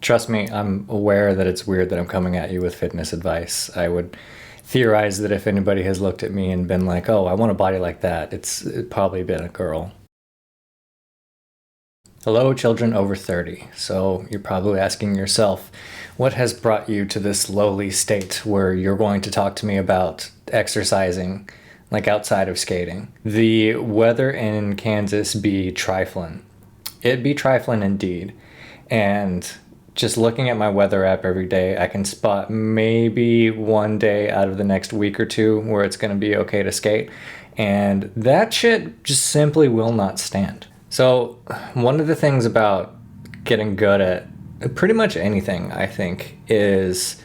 Trust me, I'm aware that it's weird that I'm coming at you with fitness advice. I would theorize that if anybody has looked at me and been like, oh, I want a body like that, it's probably been a girl. Hello, children over 30. So you're probably asking yourself, what has brought you to this lowly state where you're going to talk to me about exercising, like outside of skating? The weather in Kansas be trifling. It be trifling indeed. And just looking at my weather app every day, I can spot maybe one day out of the next week or two where it's going to be okay to skate. And that shit just simply will not stand. So one of the things about getting good at pretty much anything, I think, is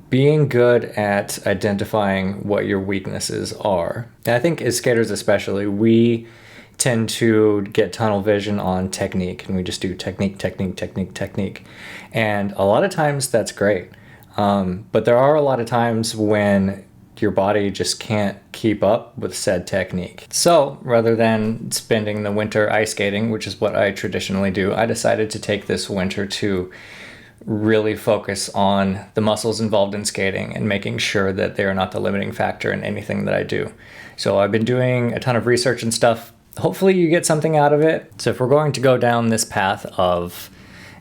being good at identifying what your weaknesses are. And I think as skaters especially, we tend to get tunnel vision on technique, and we just do technique. And a lot of times that's great. But there are a lot of times when your body just can't keep up with said technique. So rather than spending the winter ice skating, which is what I traditionally do, I decided to take this winter to really focus on the muscles involved in skating and making sure that they are not the limiting factor in anything that I do. So I've been doing a ton of research and stuff. Hopefully you get something out of it. So if we're going to go down this path of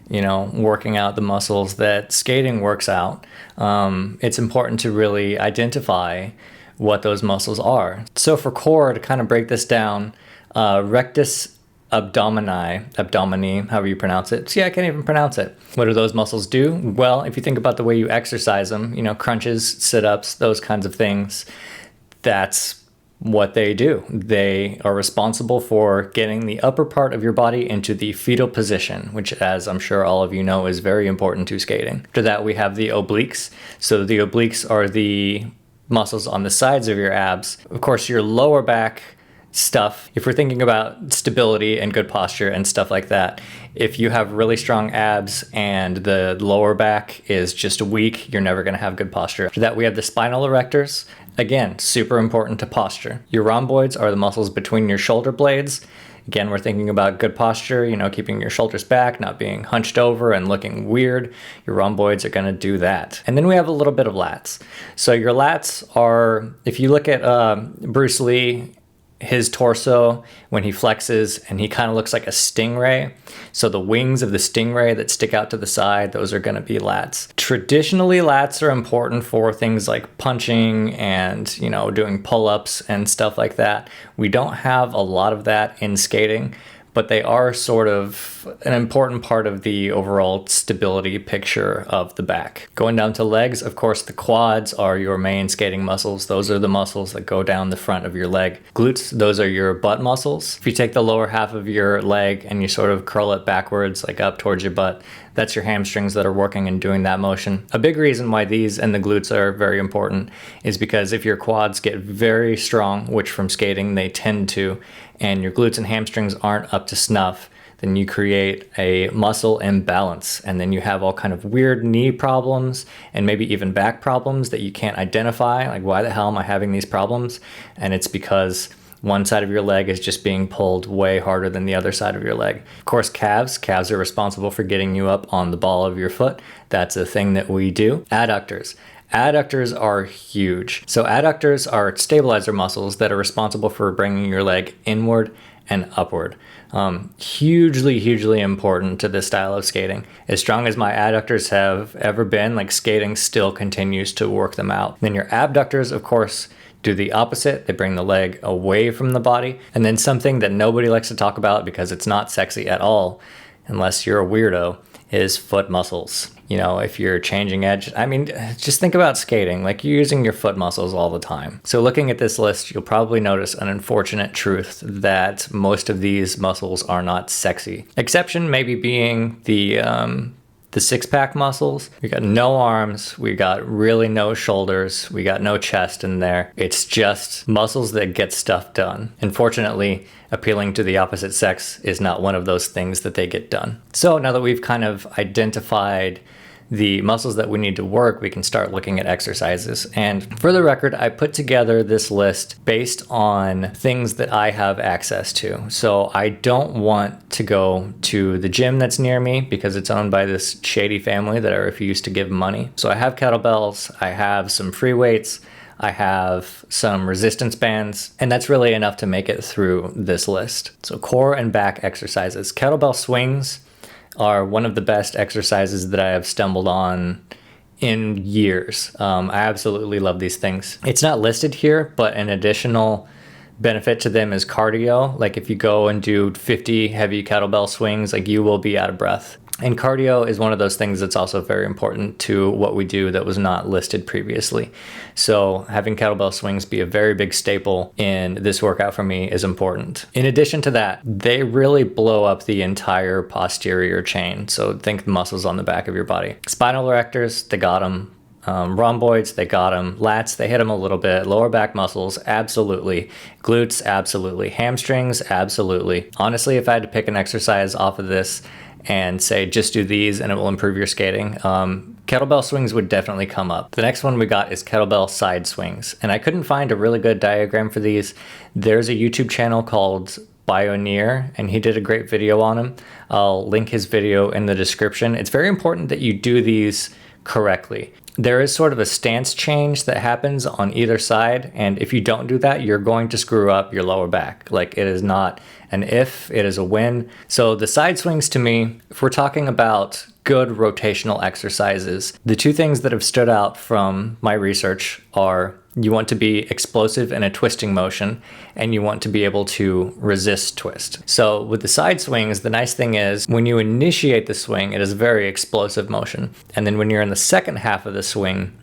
working out the muscles that skating works out, it's important to really identify what those muscles are. So for core, to kind of break this down, rectus abdomini, however you pronounce it. See, I can't even pronounce it. What do those muscles do? Well, if you think about the way you exercise them, crunches, sit-ups, those kinds of things, that's what they do. They are responsible for getting the upper part of your body into the fetal position, which, as I'm sure all of you know, is very important to skating. After that, we have the obliques. So the obliques are the muscles on the sides of your abs. Of course, your lower back stuff, if we're thinking about stability and good posture and stuff like that, if you have really strong abs and the lower back is just weak, you're never going to have good posture. After that, we have the spinal erectors. Again, super important to posture. Your rhomboids are the muscles between your shoulder blades. Again, we're thinking about good posture, keeping your shoulders back, not being hunched over and looking weird. Your rhomboids are going to do that. And then we have a little bit of lats. So your lats are, if you look at Bruce Lee, his torso when he flexes, and he kind of looks like a stingray. So the wings of the stingray that stick out to the side, those are going to be lats. Traditionally, lats are important for things like punching and, doing pull-ups and stuff like that. We don't have a lot of that in skating, but they are sort of an important part of the overall stability picture of the back. Going down to legs, of course, the quads are your main skating muscles. Those are the muscles that go down the front of your leg. Glutes, those are your butt muscles. If you take the lower half of your leg and you sort of curl it backwards, like up towards your butt, that's your hamstrings that are working and doing that motion. A big reason why these and the glutes are very important is because if your quads get very strong, which from skating they tend to, and your glutes and hamstrings aren't up to snuff, then you create a muscle imbalance, and then you have all kind of weird knee problems and maybe even back problems that you can't identify. Like, why the hell am I having these problems? And it's because one side of your leg is just being pulled way harder than the other side of your leg. Of course, calves are responsible for getting you up on the ball of your foot. That's a thing that we do. Adductors are huge. So adductors are stabilizer muscles that are responsible for bringing your leg inward and upward. Hugely important to this style of skating. As strong as my adductors have ever been, like, skating still continues to work them out. Then your abductors, of course, do the opposite. They bring the leg away from the body. And then something that nobody likes to talk about because it's not sexy at all, unless you're a weirdo, is foot muscles. If you're changing edge, just think about skating, like you're using your foot muscles all the time. So looking at this list, you'll probably notice an unfortunate truth that most of these muscles are not sexy. Exception maybe being the six-pack muscles. We got no arms, we got really no shoulders, we got no chest in there. It's just muscles that get stuff done. Unfortunately, appealing to the opposite sex is not one of those things that they get done. So now that we've kind of identified the muscles that we need to work, we can start looking at exercises. And for the record, I put together this list based on things that I have access to. So I don't want to go to the gym that's near me because it's owned by this shady family that I refuse to give money. So I have kettlebells, I have some free weights, I have some resistance bands, and that's really enough to make it through this list. So core and back exercises. Kettlebell swings are one of the best exercises that I have stumbled on in years. I absolutely love these things. It's not listed here, but an additional benefit to them is cardio. Like if you go and do 50 heavy kettlebell swings, like you will be out of breath. And cardio is one of those things that's also very important to what we do that was not listed previously. So having kettlebell swings be a very big staple in this workout for me is important. In addition to that, they really blow up the entire posterior chain. So think the muscles on the back of your body. Spinal erectors, they got them. Rhomboids, they got them. Lats, they hit them a little bit. Lower back muscles, absolutely. Glutes, absolutely. Hamstrings, absolutely. Honestly, if I had to pick an exercise off of this and say just do these and it will improve your skating, kettlebell swings would definitely come up. The next one we got is kettlebell side swings, and I couldn't find a really good diagram for these. There's a YouTube channel called Bioneer, and he did a great video on them. I'll link his video in the description. It's very important that you do these correctly. There is sort of a stance change that happens on either side, and if you don't do that, you're going to screw up your lower back. Like, it is not an if, it is a when. So the side swings, to me, if we're talking about good rotational exercises, the two things that have stood out from my research are you want to be explosive in a twisting motion, and you want to be able to resist twist. So with the side swings, the nice thing is when you initiate the swing, it is a very explosive motion. And then when you're in the second half of the swing,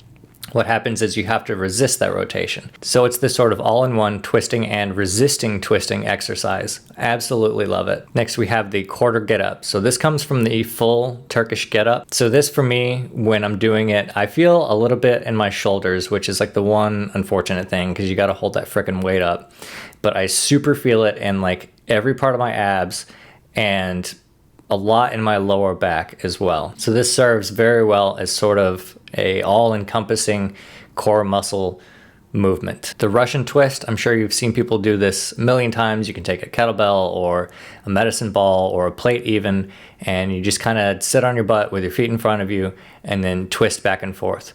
what happens is you have to resist that rotation. So it's this sort of all-in-one twisting and resisting twisting exercise. Absolutely love it. Next, we have the quarter get-up. So this comes from the full Turkish get-up. So this, for me, when I'm doing it, I feel a little bit in my shoulders, which is like the one unfortunate thing because you got to hold that frickin' weight up. But I super feel it in like every part of my abs and a lot in my lower back as well. So this serves very well as sort of a all-encompassing core muscle movement. The Russian twist, I'm sure you've seen people do this a million times. You can take a kettlebell or a medicine ball or a plate even, and you just kind of sit on your butt with your feet in front of you and then twist back and forth.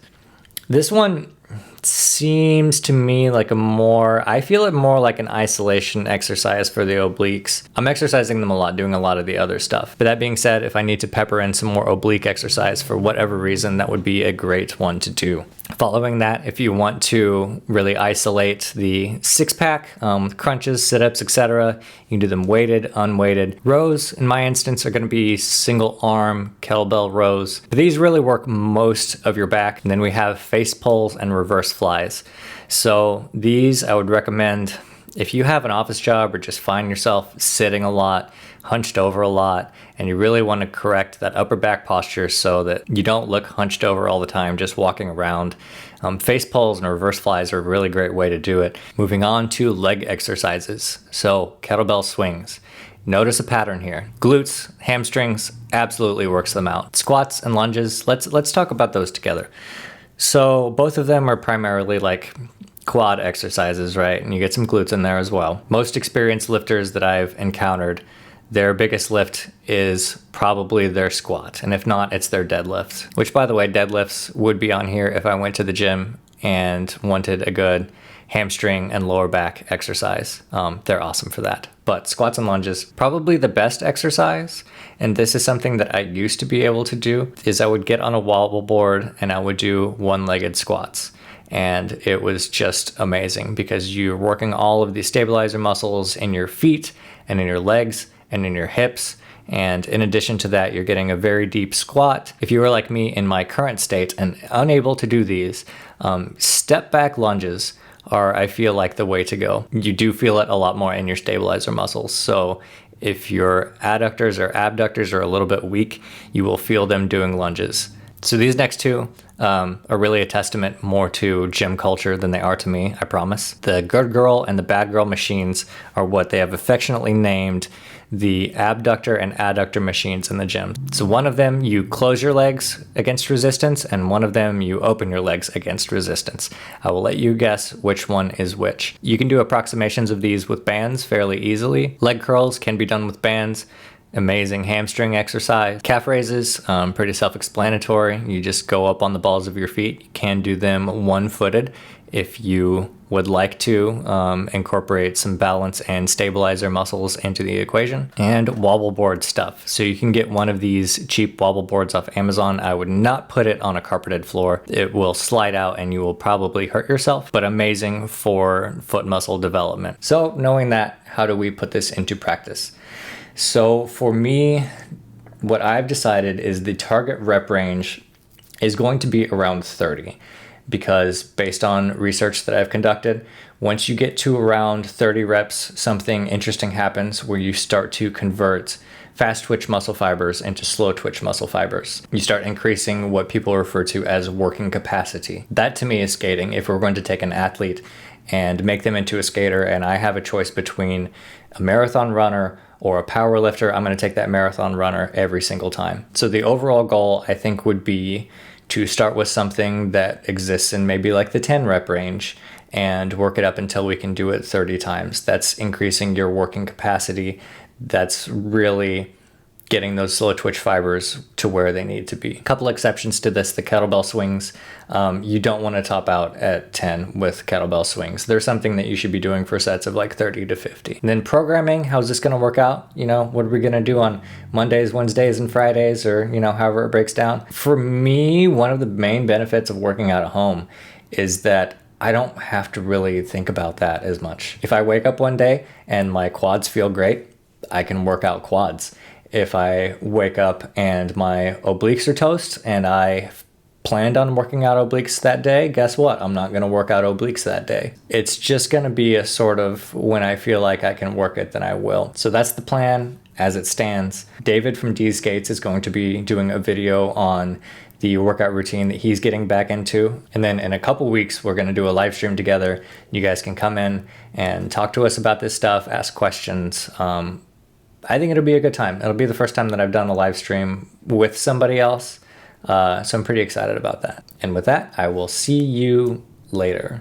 This one seems to me like I feel it more like an isolation exercise for the obliques. I'm exercising them a lot, doing a lot of the other stuff. But that being said, if I need to pepper in some more oblique exercise for whatever reason, that would be a great one to do. Following that, if you want to really isolate the six-pack, crunches, sit-ups, etc., you can do them weighted, unweighted. Rows, in my instance, are going to be single-arm kettlebell rows. But these really work most of your back. And then we have face pulls and reverse flies. So these I would recommend if you have an office job or just find yourself sitting a lot, hunched over a lot, and you really want to correct that upper back posture so that you don't look hunched over all the time just walking around. Face pulls and reverse flies are a really great way to do it. Moving on to leg exercises. So kettlebell swings. Notice a pattern here. Glutes, hamstrings, absolutely works them out. Squats and lunges, let's talk about those together. So both of them are primarily like quad exercises, right? And you get some glutes in there as well. Most experienced lifters that I've encountered, their biggest lift is probably their squat. And if not, it's their deadlifts, which, by the way, deadlifts would be on here if I went to the gym and wanted a good hamstring and lower back exercise. They're awesome for that. But squats and lunges, probably the best exercise, and this is something that I used to be able to do, is I would get on a wobble board and I would do one-legged squats. And it was just amazing because you're working all of the stabilizer muscles in your feet and in your legs and in your hips. And in addition to that, you're getting a very deep squat. If you were like me in my current state and unable to do these, step back lunges are, I feel like, the way to go. You do feel it a lot more in your stabilizer muscles. So if your adductors or abductors are a little bit weak, you will feel them doing lunges. So these next two are really a testament more to gym culture than they are to me, I promise. The good girl and the bad girl machines are what they have affectionately named the abductor and adductor machines in the gym. So one of them you close your legs against resistance, and one of them you open your legs against resistance. I will let you guess which one is which. You can do approximations of these with bands fairly easily. Leg curls can be done with bands. Amazing hamstring exercise. Calf raises, pretty self-explanatory. You just go up on the balls of your feet. You can do them one-footed if you would like to incorporate some balance and stabilizer muscles into the equation. And wobble board stuff. So you can get one of these cheap wobble boards off Amazon. I would not put it on a carpeted floor. It will slide out and you will probably hurt yourself, but amazing for foot muscle development. So knowing that, how do we put this into practice? So for me, what I've decided is the target rep range is going to be around 30, because based on research that I've conducted, once you get to around 30 reps, something interesting happens where you start to convert fast twitch muscle fibers into slow twitch muscle fibers. You start increasing what people refer to as working capacity. That to me is skating. If we're going to take an athlete and make them into a skater, and I have a choice between a marathon runner or a power lifter, I'm going to take that marathon runner every single time. So the overall goal, I think, would be to start with something that exists in maybe like the 10 rep range and work it up until we can do it 30 times. That's increasing your working capacity. That's really getting those slow twitch fibers to where they need to be. A couple exceptions to this, the kettlebell swings. You don't want to top out at 10 with kettlebell swings. There's something that you should be doing for sets of like 30 to 50. And then programming, how's this going to work out? You know, what are we going to do on Mondays, Wednesdays, and Fridays, or, you know, however it breaks down? For me, one of the main benefits of working out at home is that I don't have to really think about that as much. If I wake up one day and my quads feel great, I can work out quads. If I wake up and my obliques are toast and I planned on working out obliques that day, guess what? I'm not going to work out obliques that day. It's just going to be a sort of when I feel like I can work it, then I will. So that's the plan as it stands. David from D Skates is going to be doing a video on the workout routine that he's getting back into. And then in a couple weeks, we're going to do a live stream together. You guys can come in and talk to us about this stuff, ask questions. I think it'll be a good time. It'll be the first time that I've done a live stream with somebody else. So I'm pretty excited about that. And with that, I will see you later.